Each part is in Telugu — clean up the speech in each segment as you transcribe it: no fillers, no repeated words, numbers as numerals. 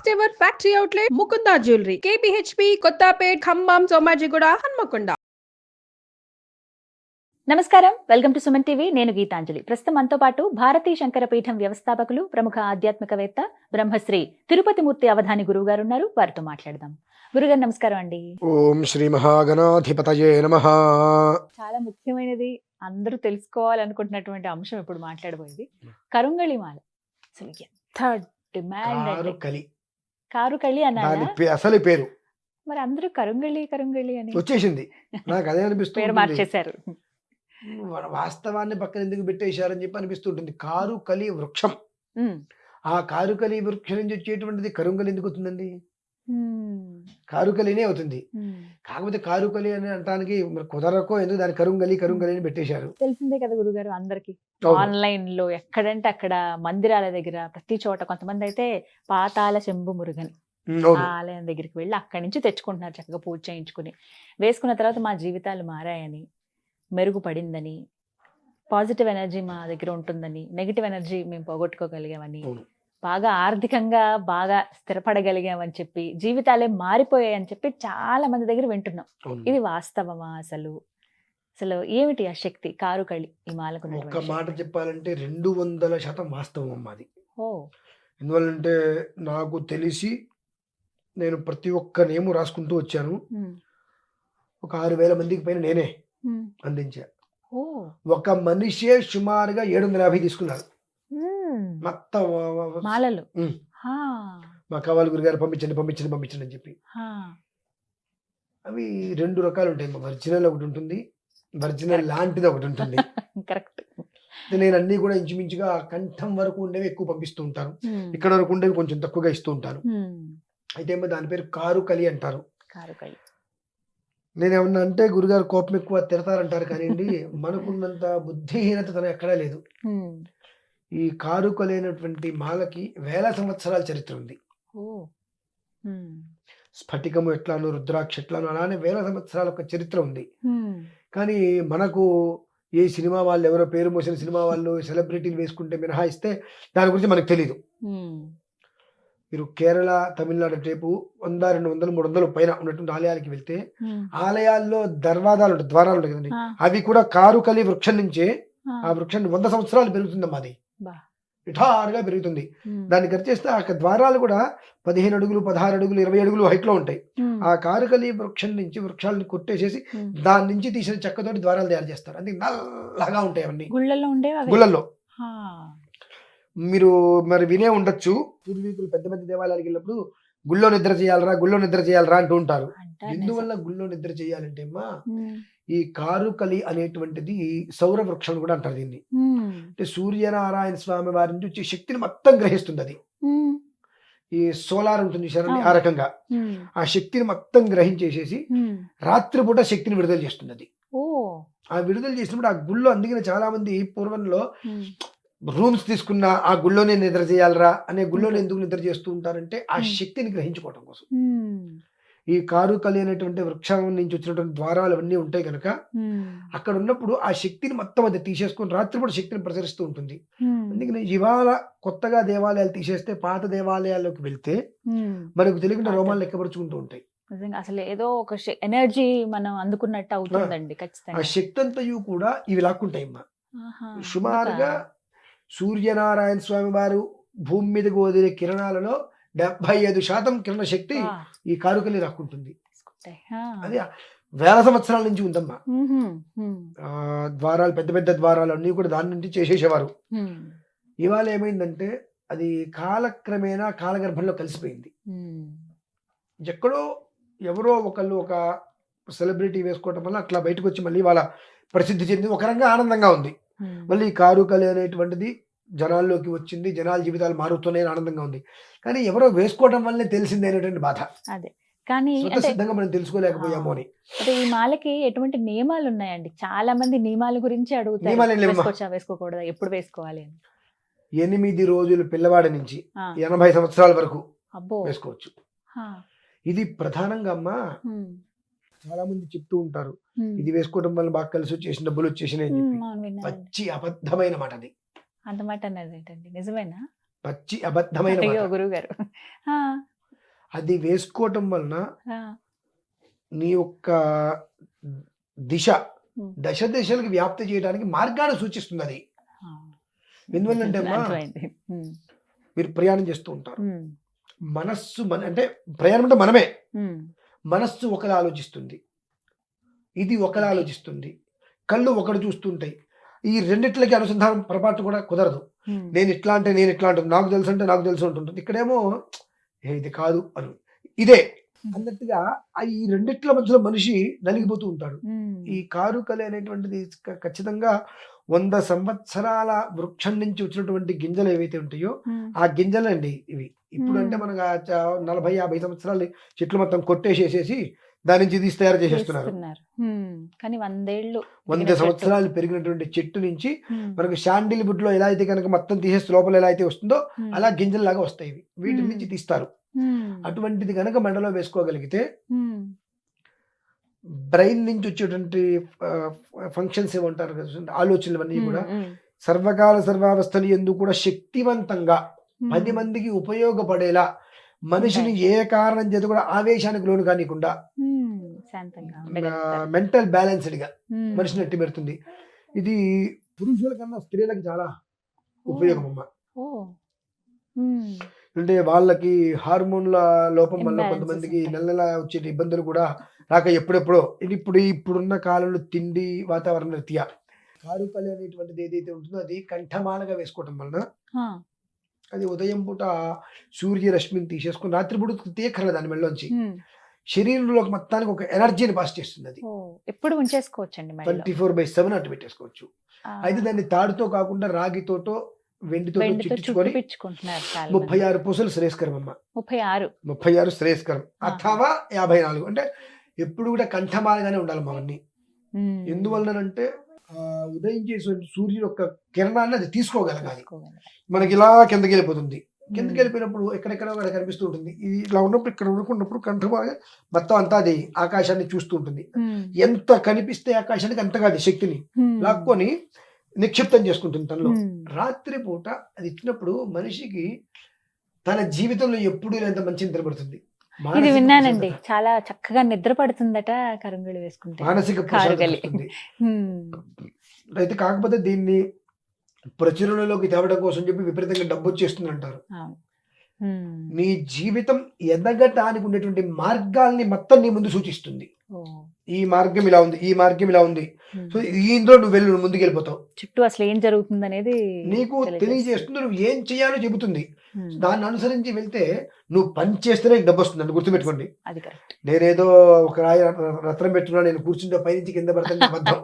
First ever factory outlet Mukunda jewellery KPHB Kothapet Khammam Somajiguda Hanamkonda. నమస్కారం, వెల్కమ్ టు సుమన్ టీవీ. నేను గీతాంజలి. ప్రస్తుతం మనతో పాటు భారతీ శంకర పీఠం వ్యవస్థాపకులు, ప్రముఖ ఆధ్యాత్మికవేత్త, బ్రహ్మశ్రీ తిరుపతి మూర్తి అవధాని గురువు గారు ఉన్నారు. వారితో మాట్లాడదాం. గురుగారు నమస్కారం అండి. ఓం శ్రీ మహాగణాధిపతయే నమః. చాలా ముఖ్యమైనది, అందరూ తెలుసుకోవాలనుకుంటున్నటువంటి అంశం ఇప్పుడు మాట్లాడబోయేది కరుంగళి మాల. అసలు ఎంత డిమాండ్ అంటే కారుకలి కారుకళి దాని అన్నారా? అసలు పేరు మరి అందరూ కరుంగళి కరుంగళి అని వచ్చేసింది. నాకు అదే పేరు అనిపిస్తుంది. మార్చేశారు. వాస్తవాన్ని పక్కన ఎందుకు పెట్టేశారని చెప్పి అనిపిస్తుంటుంది. కారుకలి వృక్షం, ఉమ్, ఆ కారుకలి వృక్షం నుంచి వచ్చేటువంటిది కరుంగలి ఎందుకు అవుతుందండి? ఉమ్, కారుకలినే అవుతుంది. ఉమ్. కాకపోతే కారుకలి అని అనటానికి మరి కుదరకో ఎందుకు దాని కరుంగలి కరుంగలి అని పెట్టేశారు. తెలిసిందే కదా గురుగారు అందరికి. అవును. ఆన్లైన్ లో ఎక్కడంటే అక్కడ మందిరాల దగ్గర ప్రతి చోట కొంతమంది అయితే పాతాల శంభు మురుగన్ అవును. ఆ ఆలయం దగ్గరికి వెళ్ళి అక్కడి నుంచి తెచ్చుకుంటున్నారు, చక్కగా పూజ చేయించుకుని వేసుకున్న తర్వాత మా జీవితాలు మారాయని, మెరుగుపడిందని, పాజిటివ్ ఎనర్జీ మా దగ్గర ఉంటుందని, నెగిటివ్ ఎనర్జీ మేము పోగొట్టుకోగలిగామని, అవును. బాగా ఆర్థికంగా బాగా స్థిరపడగలిగామని చెప్పి, జీవితాలే మారిపోయాయని చెప్పి చాలా మంది దగ్గర వింటున్నాం. అవును. ఇది వాస్తవమా? అసలు అసలు ఏమిటి ఆ శక్తి కారుకళి ఈ మాలకు ఒక్క ఉన్నటువంటి మాట శక్తి? చెప్పాలంటే 200% వాస్తవం అమ్మా అది. ఓ ఎందువల్లంటే నాకు తెలిసి నేను ప్రతి ఒక్క నేము రాసుకుంటూ వచ్చాను. ఉమ్, ఒక 6,000 మందికి పైన నేనే ఉమ్, అందించా. ఓ ఒక మనిషే సుమారుగా 750 తీసుకున్నారు ఉమ్, మొత్తం. మాలలు. ఉమ్. హా, మా కావాలి గురుగారు పంపించండి పంపించండి పంపించండి అని చెప్పి. హా, అవి 2 రకాలు ఉంటాయి. ఒరిజినల్ ఒకటి ఉంటుంది, ఒరిజినల్ లాంటిది ఒకటి ఉంటుంది. కరెక్ట్. నేను అన్ని కూడా ఇంచుమించుగా కంఠం వరకు ఉండేవి ఎక్కువ పంపిస్తూ ఉంటాను, ఉమ్, ఇక్కడ వరకు ఉండేవి కొంచెం తక్కువగా ఇస్తూ ఉంటాను. ఉమ్, అయితే ఏమో దాని పేరు కారుకలి అంటారు. కారుకళి. నేనేమన్నా అంటే గురుగారు కోపం ఎక్కువ తిడతారంటారు కానివ్వండి, మనకున్నంత బుద్ధిహీనత తన ఎక్కడా లేదు. ఉమ్, ఈ కారుకలి అయినటువంటి మాలకి వేల సంవత్సరాల చరిత్ర ఉంది. ఓ ఉమ్, స్ఫటికము ఎట్లానో, రుద్రాక్ష ఎట్లానో, అలానే వేల సంవత్సరాల ఒక చరిత్ర ఉంది. ఉమ్, కానీ మనకు ఏ సినిమా వాళ్ళు, ఎవరో పేరు మోసిన సినిమా వాళ్ళు, సెలబ్రిటీలు వేసుకుంటే మినహాయిస్తే దాని గురించి మనకు తెలియదు. ఉమ్, మీరు కేరళ, తమిళనాడు టైపు 100, 200, 300 పైన ఉన్నటువంటి ఆలయాలకి వెళ్తే ఉమ్, ఆలయాల్లో దర్వాదాలు ఉంటాయి, ద్వారాలు ఉంటాయి కదండి, ఆ, అవి కూడా కారుకలి వృక్షం నుంచే. ఆ, ఆ వృక్షాన్ని 100 సంవత్సరాలు పెరుగుతుందమ్మా అది, బా, నిఠారుగా పెరుగుతుంది. ఉమ్, దాన్ని కట్ చేస్తే ఆ ద్వారాలు కూడా 15 అడుగులు, 16 అడుగులు, 20 అడుగులు హైట్ లో ఉంటాయి. ఉమ్, ఆ కారుకలి వృక్షం నుంచి వృక్షాలను కొట్టేసేసి ఉమ్. దాని నుంచి తీసిన చెక్కతోటి ద్వారాలు తయారు చేస్తారు. అది నల్లగా ఉంటాయి అవన్నీ గుళ్ళల్లో ఉండేవి అవే? గుళ్ళల్లో. హా, మీరు మరి వినే ఉండొచ్చు, పూర్వీకులు పెద్ద పెద్ద దేవాలయాలకు వెళ్ళినప్పుడు గుళ్ళో నిద్ర చేయాలరా, గుళ్ళో నిద్ర చేయాలరా అంటూ ఉంటారు. అంటారు ఎందువల్ల గుళ్ళో నిద్ర చేయాలంటే అమ్మా, నిజం. ఈ కారుకలి అనేటువంటిది సౌర వృక్షం కూడా అంటారు దీన్ని. ఉమ్, అంటే సూర్యనారాయణ స్వామి వారి నుంచి వచ్చే శక్తిని మొత్తం గ్రహిస్తుంది అది. ఉమ్, ఈ సోలార్ ఉంటుంది చూసారండి, అవును. ఆ రకంగా ఉమ్, ఆ శక్తిని మొత్తం గ్రహించేసేసి ఉమ్, రాత్రిపూట శక్తిని విడుదల చేస్తుంది అది. ఓ ఆ విడుదల చేసినప్పుడు ఆ గుళ్ళో, అందుకని చాలా మంది పూర్వంలో ఉమ్, రూమ్స్ తీసుకున్న ఆ గుళ్ళోనే నిద్ర చేయాలరా అనే గుళ్ళోనే ఉంటుంది. ఎందుకు నిద్ర చేస్తూ ఉంటారంటే ఆ ఉమ్. శక్తిని గ్రహించుకోవడం కోసం. ఉమ్, ఈ కారుకలి అనేటువంటి వృక్షం నుంచి వచ్చినటువంటి ద్వారాలు అవన్నీ ఉంటాయి కనుక ఉమ్, అక్కడ ఉన్నప్పుడు ఆ శక్తిని మొత్తం అది తీసేసుకొని రాత్రిపూట శక్తిని ప్రసరిస్తూ ఉంటుంది. ఉమ్, అందుకని ఇవాళ కొత్తగా దేవాలయాలు తీసేస్తే పాత దేవాలయాల్లోకి వెళ్తే ఉమ్. మనకు తెలియకుండా పాత- రోమాలు లెక్కపరుచుకుంటూ ఉంటాయి. నిజంగా అసలు ఏదో ఒక ఎనర్జీ మనం అందుకున్నట్టు అవుతుందండి ఆ ఖచ్చితంగా. శక్తి అంతయు కూడా ఇవి లాక్కుంటాయి అమ్మా. ఆహా, సుమారుగా ఇంకా సూర్యనారాయణ స్వామి వారు భూమి మీదకి వదిలే కిరణాలలో 75% కిరణ శక్తి వా, ఈ కారుకలి లాక్కుంటుంది. తీసుకుంటాయి. ఆ. అది వేల సంవత్సరాల నుంచి ఉందమ్మా. ఉహుం, ఉమ్, ద్వారాలు, పెద్ద పెద్ద ద్వారాలు అన్నీ కూడా దాని నుంచి చేసేసేవారు. ఉమ్, ఇవాళ ఏమైందంటే అది కాలక్రమేణా కాలగర్భంలో కలిసిపోయింది. ఉమ్, ఎక్కడో ఎవరో ఒకళ్ళు ఒక సెలబ్రిటీ వేసుకోవటం వల్ల అట్లా బయటకు వచ్చి మళ్ళీ వాళ్ళ ప్రసిద్ధి చెంది ఒక రంగా ఆనందంగా ఉంది. ఉమ్. మళ్ళీ ఈ కారుకలి అనేటువంటిది జనాల్లోకి వచ్చింది, జనాల జీవితాలు మారుతున్నాయి, ఆనందంగా ఉంది. కానీ ఎవరో వేసుకోవడం వల్లే తెలిసింది అనేటువంటి బాధ. అదే కానీ అంటే స్వతసిద్ధంగా మనం తెలుసుకోలేకపోయాము అని. అంటే ఈ మాలకి ఎటువంటి నియమాలు ఉన్నాయండి? చాలా మంది నియమాల గురించి అడుగుతారు, నియమాలు ఏం లేవమ్మా. వేసుకోవచ్చా వేసుకోకూడదా, ఎప్పుడు వేసుకోవాలి అని. 8 రోజులు పిల్లవాడి నుంచి ఆ, 80 సంవత్సరాల వరకు అబ్బో. వేసుకోవచ్చు. హా, ఇది ప్రధానంగా అమ్మా ఉమ్, చాలా మంది చెప్తూ ఉంటారు, ఉమ్, ఇది వేసుకోవడం వల్ల బాగా కలిసి వచ్చేసి డబ్బులు వచ్చేసినాయి అని చెప్పి. అవును, విన్నానండి. పచ్చి అబద్ధమైన మాట అది. అంత మాట అన్నది ఏంటండి? నిజమేనా? పచ్చి అబద్ధమైన అయ్యో మాట. గురువు గారు. అది వేసుకోవటం వలన నీ యొక్క దిశ దశ దిశలకు వ్యాప్తి చేయడానికి మార్గాన్ని సూచిస్తుంది అది. ఎందువల్లంటే అమ్మా మీరు ప్రయాణం చేస్తూ ఉంటారు, మనస్సు అంటే ప్రయాణం అంటే మనమే, మనస్సు ఒకలా ఆలోచిస్తుంది, ఇది ఒకలా ఆలోచిస్తుంది, కళ్ళు ఒకటి చూస్తుంటాయి. ఈ రెండిట్లకి అనుసంధానం పొరపాటు కూడా కుదరదు. నేను ఇట్లా అంటే నేను ఇట్లా అంటుంది, నాకు తెలుసు అంటే నాకు తెలుసు ఉంటుంటుంది. ఇక్కడేమో ఇది కాదు అను ఇదే అన్నట్టుగా ఈ రెండిట్ల మధ్యలో మనిషి నలిగిపోతూ ఉంటాడు. ఈ కారుకలి అనేటువంటిది ఖచ్చితంగా 100 సంవత్సరాల వృక్షం నుంచి వచ్చినటువంటి గింజలు ఏవైతే ఉంటాయో ఆ గింజలండి ఇవి. ఇప్పుడు అంటే మనకు 40-50 సంవత్సరాలు చెట్లు మొత్తం కొట్టేసేసేసి దాని నుంచి తీసి తయారు చేసేస్తున్నారు. కానీ 100 సంవత్సరాలు పెరిగినటువంటి చెట్టు నుంచి మనకు శాండిల్ వుడ్ లో ఎలా అయితే కనుక మొత్తం తీసేసి లోపల ఎలా అయితే వస్తుందో అలా గింజల్లాగా వస్తాయి. వీటి నుంచి తీస్తారు. అటువంటిది కనుక మెడలో వేసుకోగలిగితే బ్రెయిన్ నుంచి వచ్చేటువంటి ఫంక్షన్స్ ఏమంటారు కదా, ఆలోచనలు అన్నీ కూడా సర్వకాల సర్వావస్థలు ఎందుకు కూడా శక్తివంతంగా 10 మందికి ఉపయోగపడేలా, మనిషిని ఏ కారణం చేత కూడా ఆవేశానికి లోను కానికుండా మెంటల్ బ్యాలెన్స్డ్ గా మనిషిని ఎట్టి పెడుతుంది. ఇది పురుషుల కన్నా స్త్రీలకు చాలా ఉపయోగం అమ్మ. అంటే వాళ్ళకి హార్మోన్ల లోపం వల్ల కొంతమందికి నెల నెల వచ్చే ఇబ్బందులు కూడా రాక ఎప్పుడెప్పుడో ఇప్పుడున్న కాలంలో తిండి వాతావరణ రీత్యా కారుకలి అనేటువంటిది ఏదైతే ఉంటుందో అది కంఠమాలగా వేసుకోవటం వలన అది ఉదయం పూట సూర్యరశ్మిని తీసేసుకుని రాత్రిపూట తీయక్కర్లేదు దాని మెళ్ళలోంచి శరీరంలోకి మొత్తానికి ఒక ఎనర్జీని పాస్ చేస్తుంది. అది ఎప్పుడు ఉంచేసుకోవచ్చండి, 24/7 అటు పెట్టేసుకోవచ్చు. అయితే దాన్ని తాడుతో కాకుండా రాగితోటో వెండితో చుట్టించుకొని 36 పూసలు శ్రేయస్కరం అమ్మ. 36 శ్రేయస్కరం అథవా 54. అంటే ఎప్పుడు కూడా కంఠమాలగానే ఉండాలి అవన్నీ. ఎందువల్లనంటే ఉదయం చేసే సూర్యుడు యొక్క కిరణాన్ని అది తీసుకోగలగాలి. మనకి ఇలా కిందకి వెళ్ళిపోతుంది. కిందకి వెళ్ళిపోయినప్పుడు ఎక్కడెక్కడ కనిపిస్తూ ఉంటుంది. ఇది ఇలా ఉన్నప్పుడు ఇక్కడ ఉన్నప్పుడు కంఠమాగా మొత్తం అంతా అది ఆకాశాన్ని చూస్తూ ఉంటుంది. ఎంత కనిపిస్తే ఆకాశానికి అంతగా అది శక్తిని లాక్కొని నిక్షిప్తం చేసుకుంటుంది తనలో. రాత్రి పూట అది ఇచ్చినప్పుడు మనిషికి తన జీవితంలో ఎప్పుడు ఎంత మంచి నిద్రపడుతుంది. ఇది విన్నానండి, చాలా చక్కగా నిద్ర పడుతుందట కరంగళి వేసుకుంటే, మానసిక ప్రశాంతత. అయితే కాకపోతే దీన్ని ప్రచురణలోకి తేవడం కోసం చెప్పి విపరీతంగా డబ్బు వచ్చేస్తుంది అంటారు. నీ జీవితం ఎదగటానికి ఉండేటువంటి మార్గాల్ని మొత్తం నీ ముందు సూచిస్తుంది. ఈ మార్గం ఇలా ఉంది, ఈ మార్గం ఇలా ఉంది, సో ఇందులో నువ్వు వెళ్ళు, నువ్వు ముందుకు వెళ్ళిపోతావు. చుట్టూ అసలు ఏం జరుగుతుంది అనేది నీకు తెలియజేస్తుంది. నువ్వు ఏం చేయాలో చెబుతుంది. దాన్ని అనుసరించి వెళ్తే నువ్వు పని చేస్తేనే డబ్బు వస్తుంది అని గుర్తుపెట్టుకోండి. నేనేదో ఒక రాయి రత్నం పెట్టుకున్నా, నేను కూర్చుంటే పైనుంచి కింద పడతాను అబద్ధం.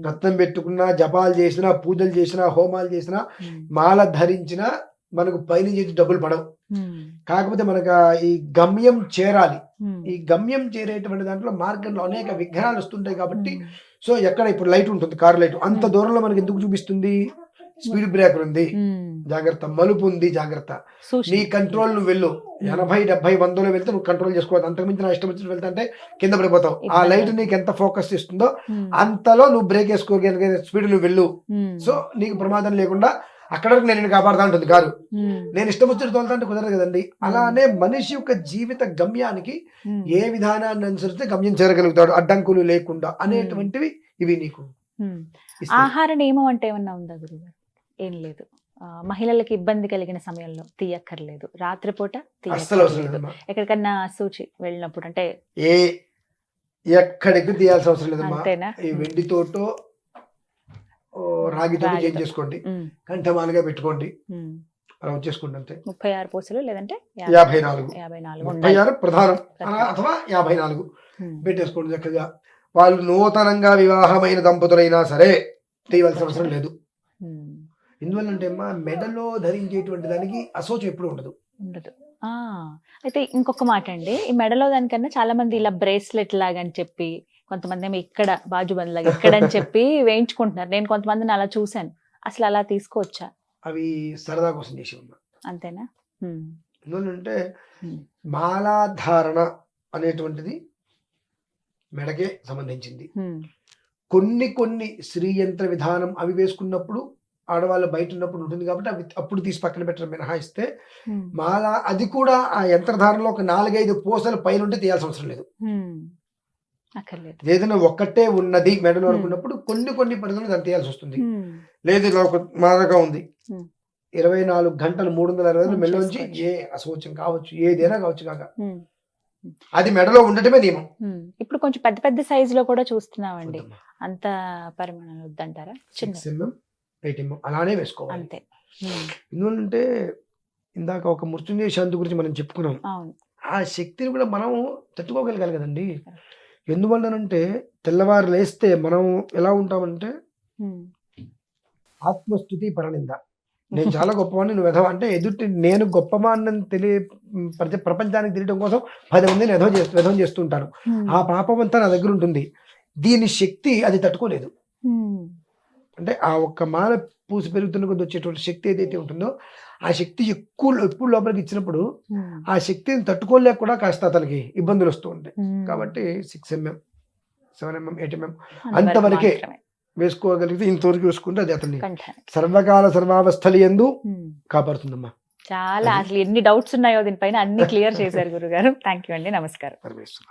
రత్నం పెట్టుకున్నా, జపాలు చేసినా, పూజలు చేసినా, హోమాలు చేసినా, మాల ధరించినా మనకు పైనుంచి డబ్బులు పడవు. కాకపోతే మనకు ఈ గమ్యం చేరాలి. ఈ గమ్యం చేరేటువంటి దాంట్లో మార్గంలో అనేక విఘ్నాలు వస్తుంటాయి. కాబట్టి సో ఎక్కడ ఇప్పుడు లైట్ ఉంటుంది, కారు లైట్, అంత దూరంలో మనకి ఎందుకు చూపిస్తుంది? స్పీడ్ బ్రేకర్ ఉంది, జాగ్రత్త, మలుపు ఉంది, జాగ్రత్త. నీ కంట్రోల్ నువ్వు వెళ్ళు. 80, 70, 100లో వెళ్తే నువ్వు కంట్రోల్ చేసుకోవాలి. అంతకుమించి నా ఇష్టం వచ్చినట్టు వెళ్తా అంటే కింద పడిపోతావు. ఆ లైట్ నీకు ఎంత ఫోకస్ ఇస్తుందో అంతలో నువ్వు బ్రేక్ వేసుకోగలిగే స్పీడ్ నువ్వు వెళ్ళు. సో నీకు ప్రమాదం లేకుండా అక్కడ వరకు నేను కాపాడుతా ఉంటుంది కారు. నేను ఇష్టం వచ్చినట్టు తోలుతా అంటే కుదరదు కదండి. అలానే మనిషి యొక్క జీవిత గమ్యానికి ఏ విధానాన్ని అనుసరిస్తే గమ్యం చేరగలుగుతాడు అడ్డంకులు లేకుండా అనేటువంటివి ఇవి నీకు. ఆహార నియమం అంటే ఏమన్నా ఉందా గురుగారు? ఏం లేదు. మహిళలకి ఇబ్బంది కలిగిన సమయంలో తీయక్కర్లేదు, రాత్రిపూట ఎక్కడికన్నా సూచి వెళ్ళినప్పుడు అంటే ఎక్కడికి తీయాల్సిన అవసరం లేదమ్మా. ఈ వెండితోటో రాగితో చేంజ్ చేసుకోండి, కంఠమాలుగా పెట్టుకోండి, అలా వచ్చేసుకోండి అంతే. 36 పూసలు లేదంటే 54 36 ప్రధానం అథవా 54 పెట్టేసుకోండి చక్కగా. వాళ్ళు నూతనంగా వివాహమైన దంపతులైనా సరే తీయవలసిన అవసరం లేదు. ఎందువల్లంటే అమ్మా మెడలో ధరించేటువంటి దానికి అశోచం ఎప్పుడు ఉండదు. అయితే ఇంకొక మాట అండి, ఈ మెడలో దానికన్నా చాలా మంది ఇలా బ్రేస్లెట్ లాగా అని చెప్పి, కొంతమంది ఏమో ఇక్కడ బాజుబంద్ లాగా ఇక్కడ అని చెప్పి వేయించుకుంటున్నారు. నేను కొంతమందిని అలా చూశాను. అసలు అలా తీసుకోవచ్చా? అవి సరదా కోసం చేసి ఉన్నా అంతేనా? ఎందుకంటే మాలాధారణ అనేటువంటిది మెడకే సంబంధించింది. కొన్ని శ్రీయంత్ర విధానం అవి వేసుకున్నప్పుడు ఆడవాళ్ళు బయట ఉన్నప్పుడు ఉంటుంది కాబట్టి అవి అప్పుడు తీసి పక్కన పెట్టడం మినహాయిస్తే మాల అది కూడా ఆ యంత్రధారణలో ఒక 4-5 పూసలు పైన ఉంటే తీయాల్సిన అవసరం లేదు. అక్కర్లేదు. ఏదైనా ఒక్కటే ఉన్నది మెడలో అనుకున్నప్పుడు కొన్ని పరిస్థితులు దాన్ని తీయాల్సి వస్తుంది. లేదు ఇలా ఒక మాదగా ఉంది 24 గంటలు 360 మెడలో నుంచి ఏ అశౌచం కావచ్చు ఏదైనా కావచ్చు కాక అది మెడలో ఉండటమే నియమం. ఇప్పుడు కొంచెం పెద్ద పెద్ద సైజ్ లో కూడా చూస్తున్నామండి. అంత పరిమాణం వద్దంటారా? 6 mm 8 mm అలానే వేసుకోవాలి అంతే. ఎందుకంటే ఇందాక ఒక మృత్యుంజయ శాంతి గురించి మనం చెప్పుకున్నాం. ఆ శక్తిని కూడా మనం తట్టుకోగలగాలి కదండి. ఎందువల్లనంటే తెల్లవారు లేస్తే మనం ఎలా ఉంటామంటే ఆత్మస్థుతి పరనింద. నేను చాలా గొప్పవాడిని నువ్వు ఎదవ అంటే ఎదుటి నేను గొప్పవాడిని ప్రపంచానికి తెలియడం కోసం 10 మందిని ఎదవం చేస్తుంటాను. ఆ పాపం అంతా నా దగ్గర ఉంటుంది. దీని శక్తి అది తట్టుకోలేదు. అంటే ఆ ఒక్క మాల పూసి పెరుగుతున్న కొద్ది వచ్చేటువంటి శక్తి ఏదైతే ఉంటుందో ఆ శక్తి ఎప్పుడు లోపలికి ఇచ్చినప్పుడు ఆ శక్తిని తట్టుకోలేక కూడా కాస్త అతనికి ఇబ్బందులు వస్తూ ఉంటాయి. కాబట్టి 6 mm 7 mm 8 mm అంతవరకే వేసుకోగలిగితే ఇంతవరకు వేసుకుంటే అది అతన్ని సర్వకాల సర్వావస్థలు యందు కాపాడుతుందమ్మా. చాలా అసలు ఎన్ని డౌట్స్ ఉన్నాయో దీనిపైన అన్ని క్లియర్ చేశారు గురుగారు. థ్యాంక్ యూ అండి. నమస్కారం. పరమేశ్వర.